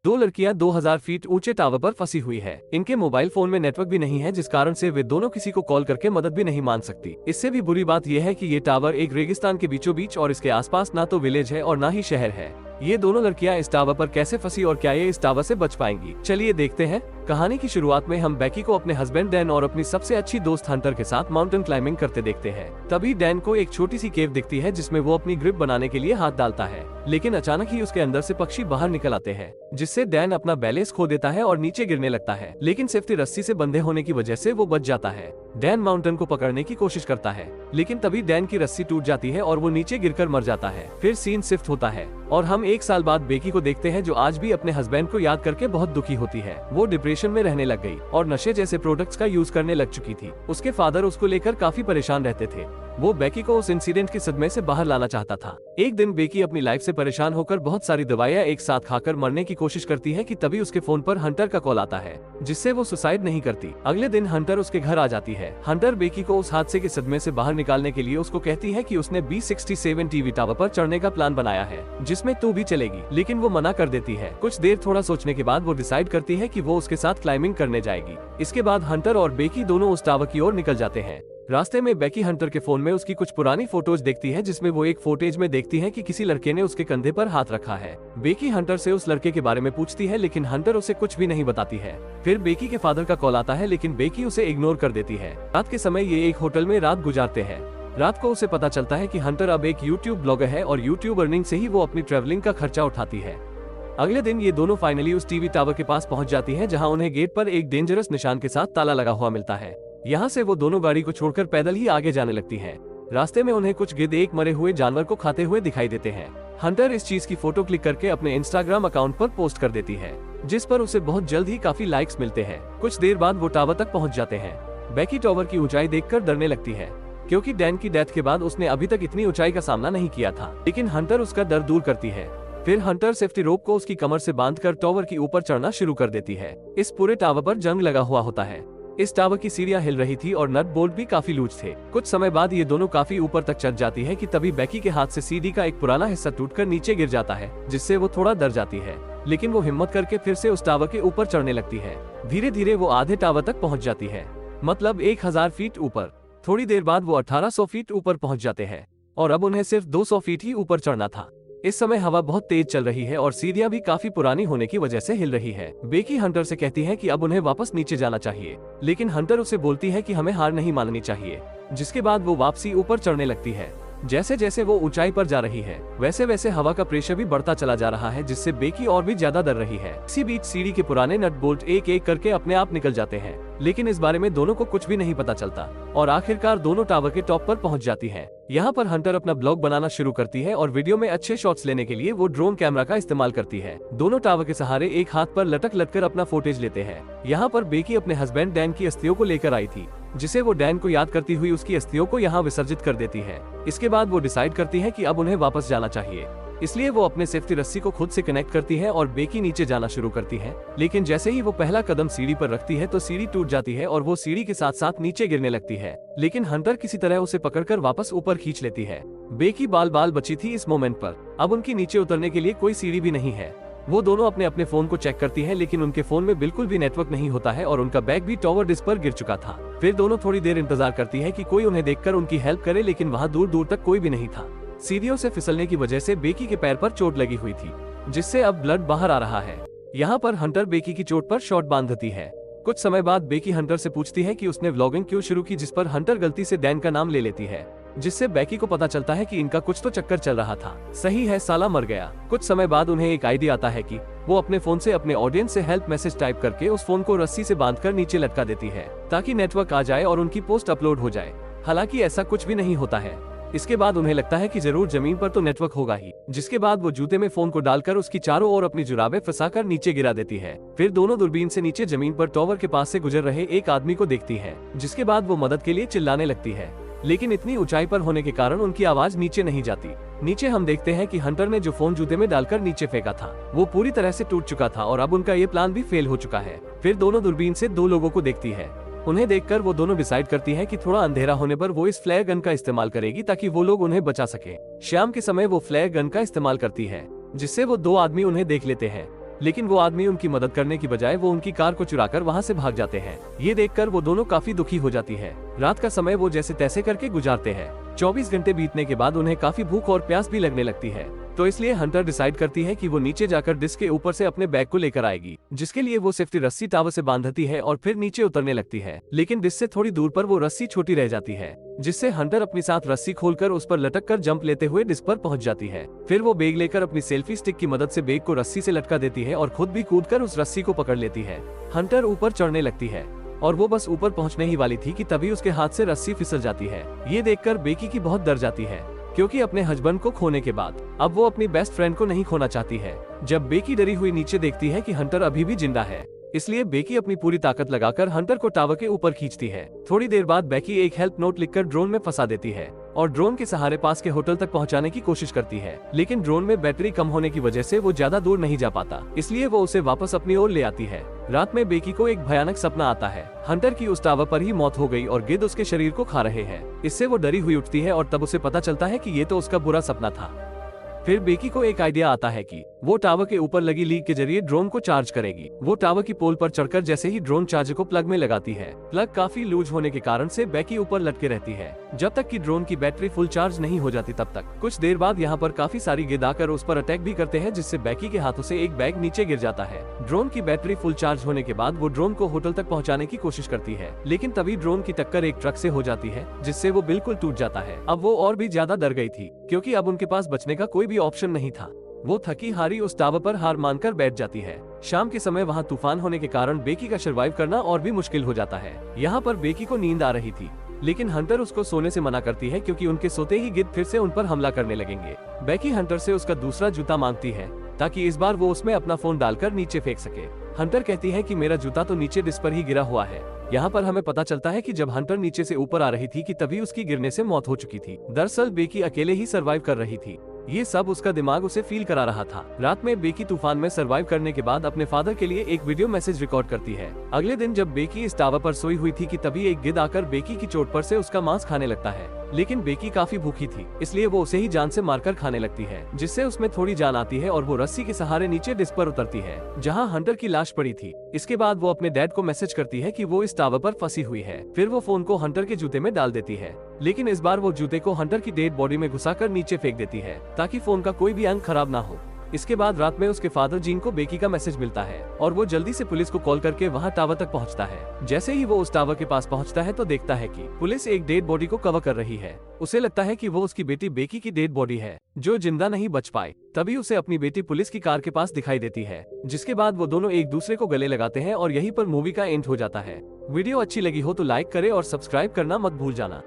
दो लड़कियां 2000 फीट ऊंचे टावर पर फंसी हुई है। इनके मोबाइल फोन में नेटवर्क भी नहीं है, जिस कारण से वे दोनों किसी को कॉल करके मदद भी नहीं मांग सकती। इससे भी बुरी बात यह है कि ये टावर एक रेगिस्तान के बीचों बीच और इसके आसपास ना तो विलेज है और ना ही शहर है। ये दोनों लड़कियां इस टावर पर कैसे फंसी और क्या ये इस टावर से बच पाएंगी, चलिए देखते हैं। कहानी की शुरुआत में हम बेकी को अपने हस्बैंड डैन और अपनी सबसे अच्छी दोस्त हंटर के साथ माउंटेन क्लाइंबिंग करते देखते हैं। तभी डैन को एक छोटी सी केव दिखती है जिसमें वो अपनी ग्रिप बनाने के लिए हाथ डालता है, लेकिन अचानक ही उसके अंदर से पक्षी बाहर निकल आते हैं, जिससे डैन अपना बैलेंस खो देता है और नीचे गिरने लगता है। लेकिन सेफ्टी रस्सी से बंधे होने की वजह से वो बच जाता है। डैन माउंटेन को पकड़ने की कोशिश करता है, लेकिन तभी डैन की रस्सी टूट जाती है और वो नीचे गिरकर मर जाता है। फिर सीन शिफ्ट होता है और हम 1 साल बाद बेकी को देखते हैं, जो आज भी अपने हस्बैंड को याद करके बहुत दुखी होती है। वो डिप्रेशन में रहने लग गई और नशे जैसे प्रोडक्ट्स का यूज करने लग चुकी थी। उसके फादर उसको लेकर काफी परेशान रहते थे। वो बेकी को उस इंसिडेंट के सदमे से बाहर लाना चाहता था। एक दिन बेकी अपनी लाइफ से परेशान होकर बहुत सारी दवाइयां एक साथ खाकर मरने की कोशिश करती है कि तभी उसके फोन पर हंटर का कॉल आता है, जिससे वो सुसाइड नहीं करती। अगले दिन हंटर उसके घर आ जाती है। हंटर बेकी को उस हादसे के सदमे से बाहर निकालने के लिए उसको कहती है कि उसने B67 टीवी टावर पर चढ़ने का प्लान बनाया है, जिसमें तू भी चलेगी, लेकिन वो मना कर देती है। कुछ देर थोड़ा सोचने के बाद वो डिसाइड करती है कि वो उसके साथ क्लाइंबिंग करने जाएगी। इसके बाद हंटर और बेकी दोनों उस टावर की ओर निकल जाते हैं। रास्ते में बेकी हंटर के फोन में उसकी कुछ पुरानी फोटोज देखती है, जिसमें वो एक फोटेज में देखती है कि किसी लड़के ने उसके कंधे पर हाथ रखा है। बेकी हंटर से उस लड़के के बारे में पूछती है, लेकिन हंटर उसे कुछ भी नहीं बताती है। फिर बेकी के फादर का कॉल आता है, लेकिन बेकी उसे इग्नोर कर देती है। रात के समय ये एक होटल में रात गुजारते हैं। रात को उसे पता चलता है कि हंटर अब एक यूट्यूब ब्लॉगर है और यूट्यूब अर्निंग से ही वो अपनी ट्रेवलिंग का खर्चा उठाती है। अगले दिन ये दोनों फाइनली उस टीवी टावर के पास पहुंच जाती हैं, जहां उन्हें गेट पर एक डेंजरस निशान के साथ ताला लगा हुआ मिलता है। यहाँ से वो दोनों गाड़ी को छोड़कर पैदल ही आगे जाने लगती हैं। रास्ते में उन्हें कुछ गिद्ध एक मरे हुए जानवर को खाते हुए दिखाई देते हैं। हंटर इस चीज की फोटो क्लिक करके अपने इंस्टाग्राम अकाउंट पर पोस्ट कर देती है, जिस पर उसे बहुत जल्द ही काफी लाइक्स मिलते हैं। कुछ देर बाद वो टावर तक पहुँच जाते हैं। बेकी टावर की ऊंचाई देखकर डरने लगती है, क्योंकि डैन की डेथ के बाद उसने अभी तक इतनी ऊंचाई का सामना नहीं किया था, लेकिन हंटर उसका डर दूर करती है। फिर हंटर सेफ्टी रोप को उसकी कमर से बांधकर टावर की ऊपर चढ़ना शुरू कर देती है। इस पूरे टावर पर जंग लगा हुआ होता है। इस टावर की सीढ़ियां हिल रही थी और नट बोल्ट भी काफी लूज थे। कुछ समय बाद ये दोनों काफी ऊपर तक चढ़ जाती है कि तभी बेकी के हाथ से सीढ़ी का एक पुराना हिस्सा टूटकर नीचे गिर जाता है, जिससे वो थोड़ा डर जाती है, लेकिन वो हिम्मत करके फिर से उस टावर के ऊपर चढ़ने लगती है। धीरे धीरे वो आधे टावर तक पहुँच जाती है, मतलब 1000 फीट ऊपर। थोड़ी देर बाद वो 1800 फीट ऊपर पहुँच जाते हैं और अब उन्हें सिर्फ 200 फीट ही ऊपर चढ़ना था। इस समय हवा बहुत तेज चल रही है और सीढ़ियां भी काफी पुरानी होने की वजह से हिल रही है। बेकी हंटर से कहती है कि अब उन्हें वापस नीचे जाना चाहिए, लेकिन हंटर उसे बोलती है कि हमें हार नहीं माननी चाहिए। जिसके बाद वो वापसी ऊपर चढ़ने लगती है। जैसे जैसे वो ऊंचाई पर जा रही है, वैसे वैसे हवा का प्रेशर भी बढ़ता चला जा रहा है, जिससे बेकी और भी ज्यादा डर रही है। इसी बीच सीढ़ी के पुराने नट बोल्ट एक एक करके अपने आप निकल जाते हैं, लेकिन इस बारे में दोनों को कुछ भी नहीं पता चलता और आखिरकार दोनों टावर के टॉप पर पहुंच जाती हैं। यहाँ पर हंटर अपना ब्लॉग बनाना शुरू करती है और वीडियो में अच्छे शॉट्स लेने के लिए वो ड्रोन कैमरा का इस्तेमाल करती है। दोनों टावर के सहारे एक हाथ पर लटक लटकर अपना फुटेज लेते हैं। यहाँ पर बेकी अपने हस्बैंड डैन की अस्थियों को लेकर आई थी, जिसे वो डैन को याद करती हुई उसकी अस्थियों को यहाँ विसर्जित कर देती है। इसके बाद वो डिसाइड करती है कि अब उन्हें वापस जाना चाहिए, इसलिए वो अपने सेफ्टी रस्सी को खुद से कनेक्ट करती है और बेकी नीचे जाना शुरू करती है। लेकिन जैसे ही वो पहला कदम सीढ़ी पर रखती है तो सीढ़ी टूट जाती है और वो सीढ़ी के साथ साथ नीचे गिरने लगती है, लेकिन हंटर किसी तरह उसे पकड़कर वापस ऊपर खींच लेती है। बेकी बाल बाल बची थी इस मोमेंट पर। अब उनकी नीचे उतरने के लिए कोई सीढ़ी भी नहीं है। वो दोनों अपने अपने फोन को चेक करती हैं, लेकिन उनके फोन में बिल्कुल भी नेटवर्क नहीं होता है और उनका बैग भी टावर डिस्क पर गिर चुका था। फिर दोनों थोड़ी देर इंतजार करती है कि कोई उन्हें देखकर उनकी हेल्प करे, लेकिन वहाँ दूर दूर तक कोई भी नहीं था। सीढ़ियों से फिसलने की वजह से बेकी के पैर पर चोट लगी हुई थी, जिससे अब ब्लड बाहर आ रहा है। यहाँ पर हंटर बेकी की चोट पर शॉट बांधती है। कुछ समय बाद बेकी हंटर से पूछती है कि उसने व्लॉगिंग क्यों शुरू की, जिस पर हंटर गलती से डैन का नाम ले लेती है, जिससे बेकी को पता चलता है कि इनका कुछ तो चक्कर चल रहा था। सही है, साला मर गया। कुछ समय बाद उन्हें एक आइडिया आता है कि वो अपने फोन से अपने ऑडियंस से हेल्प मैसेज टाइप करके उस फोन को रस्सी से बांधकर नीचे लटका देती है, ताकि नेटवर्क आ जाए और उनकी पोस्ट अपलोड हो जाए। हालांकि ऐसा कुछ भी नहीं होता है। इसके बाद उन्हें लगता है कि जरूर जमीन पर तो नेटवर्क होगा ही, जिसके बाद वो जूते में फोन को डालकर उसकी चारों ओर अपनी जुराबें फंसाकर नीचे गिरा देती है। फिर दोनों दूरबीन से नीचे जमीन पर टावर के पास से गुजर रहे एक आदमी को देखती है, जिसके बाद वो मदद के लिए चिल्लाने लगती है, लेकिन इतनी ऊंचाई पर होने के कारण उनकी आवाज नीचे नहीं जाती। नीचे हम देखते हैं कि हंटर ने जो फोन जूते में डालकर नीचे फेंका था वो पूरी तरह से टूट चुका था और अब उनका ये प्लान भी फेल हो चुका है। फिर दोनों दूरबीन से दो लोगों को देखती है। उन्हें देखकर वो दोनों डिसाइड करती हैं कि थोड़ा अंधेरा होने पर वो इस फ्लेयर गन का इस्तेमाल करेगी, ताकि वो लोग उन्हें बचा सके। शाम के समय वो फ्लेयर गन का इस्तेमाल करती है, जिससे वो दो आदमी उन्हें देख लेते हैं। लेकिन वो आदमी उनकी मदद करने की बजाय वो उनकी कार को चुराकर वहाँ से भाग जाते हैं। ये देखकर वो दोनों काफी दुखी हो जाती है। रात का समय वो जैसे तैसे करके गुजारते हैं। 24 घंटे बीतने के बाद उन्हें काफी भूख और प्यास भी लगने लगती है, तो इसलिए हंटर डिसाइड करती है कि वो नीचे जाकर डिस्क के ऊपर से अपने बैग को लेकर आएगी, जिसके लिए वो सेफ्टी रस्सी टावर से बांधती है और फिर नीचे उतरने लगती है। लेकिन डिस्क से थोड़ी दूर पर वो रस्सी छोटी रह जाती है, जिससे हंटर अपनी साथ रस्सी खोलकर उस पर लटक कर जंप लेते हुए डिस्क पर पहुंच जाती है। फिर वो बैग लेकर अपनी सेल्फी स्टिक की मदद से बैग को रस्सी से लटका देती है और खुद भी कूदकर उस रस्सी को पकड़ लेती है। हंटर ऊपर चढ़ने लगती है और वो बस ऊपर पहुंचने ही वाली थी कि तभी उसके हाथ से रस्सी फिसल जाती है। ये देखकर बेकी की बहुत डर जाती है, क्योंकि अपने हस्बैंड को खोने के बाद अब वो अपनी बेस्ट फ्रेंड को नहीं खोना चाहती है। जब बेकी डरी हुई नीचे देखती है कि हंटर अभी भी जिंदा है, इसलिए बेकी अपनी पूरी ताकत लगाकर हंटर को टावर के ऊपर खींचती है। थोड़ी देर बाद बेकी एक हेल्प नोट लिखकर ड्रोन में फंसा देती है और ड्रोन के सहारे पास के होटल तक पहुंचाने की कोशिश करती है, लेकिन ड्रोन में बैटरी कम होने की वजह से वो ज्यादा दूर नहीं जा पाता, इसलिए वो उसे वापस अपनी ओर ले आती है। रात में बेकी को एक भयानक सपना आता है। हंटर की उस टावर पर ही मौत हो गई और गिद्ध उसके शरीर को खा रहे हैं। इससे वो डरी हुई उठती है और तब उसे पता चलता है कि ये तो उसका बुरा सपना था। फिर बेकी को एक आइडिया आता है कि वो टावर के ऊपर लगी लीक के जरिए ड्रोन को चार्ज करेगी। वो टावर की पोल पर चढ़कर जैसे ही ड्रोन चार्जर को प्लग में लगाती है, प्लग काफी लूज होने के कारण से बेकी ऊपर लटके रहती है जब तक कि ड्रोन की बैटरी फुल चार्ज नहीं हो जाती तब तक। कुछ देर बाद यहाँ पर काफी सारी गिद्ध आकर उस पर अटैक भी करते हैं, जिससे बेकी के हाथों से एक बैग नीचे गिर जाता है। ड्रोन की बैटरी फुल चार्ज होने के बाद वो ड्रोन को होटल तक पहुँचाने की कोशिश करती है, लेकिन तभी ड्रोन की टक्कर एक ट्रक से हो जाती है, जिससे वो बिल्कुल टूट जाता है। अब वो और भी ज्यादा डर गई थी, क्योंकि अब उनके पास बचने का कोई भी ऑप्शन नहीं था। वो थकी हारी उस टावर पर हार मानकर बैठ जाती है। शाम के समय वहाँ तूफान होने के कारण बेकी का सर्वाइव करना और भी मुश्किल हो जाता है। यहाँ पर बेकी को नींद आ रही थी, लेकिन हंटर उसको सोने से मना करती है, क्योंकि उनके सोते ही गिद्ध फिर से उन पर हमला करने लगेंगे। बेकी हंटर से उसका दूसरा जूता मांगती है, ताकि इस बार वो उसमें अपना फोन डालकर नीचे फेंक सके। हंटर कहती है कि मेरा जूता तो नीचे डिस्क पर ही गिरा हुआ है। यहाँ पर हमें पता चलता है कि जब हंटर नीचे से ऊपर आ रही थी कि तभी उसकी गिरने से मौत हो चुकी थी। दरअसल बेकी अकेले ही सर्वाइव कर रही थी। ये सब उसका दिमाग उसे फील करा रहा था। रात में बेकी तूफान में सर्वाइव करने के बाद अपने फादर के लिए एक वीडियो मैसेज रिकॉर्ड करती है। अगले दिन जब बेकी इस टावर पर सोई हुई थी कि तभी एक गिद्ध आकर बेकी की चोट पर से उसका मांस खाने लगता है, लेकिन बेकी काफी भूखी थी, इसलिए वो उसे ही जान से मारकर खाने लगती है, जिससे उसमें थोड़ी जान आती है और वो रस्सी के सहारे नीचे डिस्क पर उतरती है, जहाँ हंटर की लाश पड़ी थी। इसके बाद वो अपने डैड को मैसेज करती है कि वो इस टावर पर फंसी हुई है। फिर वो फोन को हंटर के जूते में डाल देती है, लेकिन इस बार वो जूते को हंटर की डेड बॉडी में घुसाकर नीचे फेंक देती है, ताकि फोन का कोई भी अंग खराब ना हो। इसके बाद रात में उसके फादर जीन को बेकी का मैसेज मिलता है और वो जल्दी से पुलिस को कॉल करके वहाँ टावर तक पहुँचता है। जैसे ही वो उस टावर के पास पहुँचता है तो देखता है कि पुलिस एक डेड बॉडी को कवर कर रही है। उसे लगता है कि वो उसकी बेटी बेकी की डेड बॉडी है, जो जिंदा नहीं बच पाई। तभी उसे अपनी बेटी पुलिस की कार के पास दिखाई देती है, जिसके बाद वो दोनों एक दूसरे को गले लगाते हैं और यहीं पर मूवी का एंड हो जाता है। वीडियो अच्छी लगी हो तो लाइक करे और सब्सक्राइब करना मत भूल जाना।